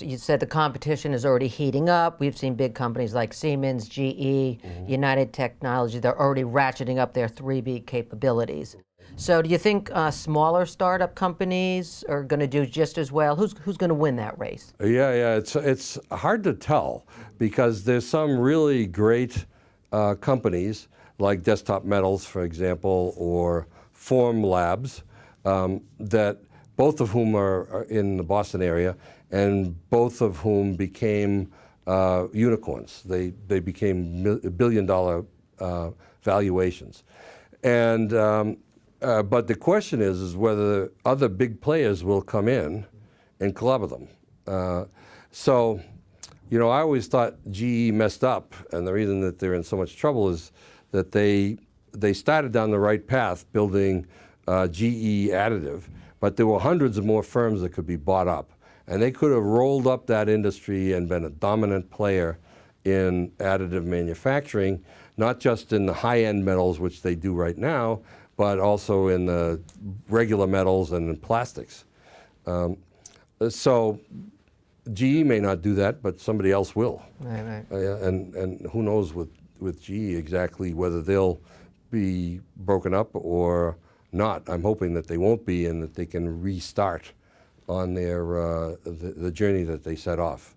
you said the competition is already heating up. We've seen big companies like Siemens, GE, United Technology. They're already ratcheting up their 3B capabilities. So do you think smaller startup companies are going to do just as well? Who's going to win that race? Yeah, it's hard to tell because there's some really great companies like Desktop Metals, for example, or Form Labs, that both of whom are in the Boston area, and both of whom became unicorns. They became billion-dollar valuations, and but the question is whether other big players will come in and club them. So, you know, I always thought GE messed up, and the reason that they're in so much trouble is that they started down the right path building GE additive, but there were hundreds of more firms that could be bought up. And they could have rolled up that industry and been a dominant player in additive manufacturing, not just in the high-end metals, which they do right now, but also in the regular metals and in plastics. So GE may not do that, but somebody else will. Right. And who knows with GE exactly whether they'll be broken up or not. I'm hoping that they won't be and that they can restart on their the journey that they set off.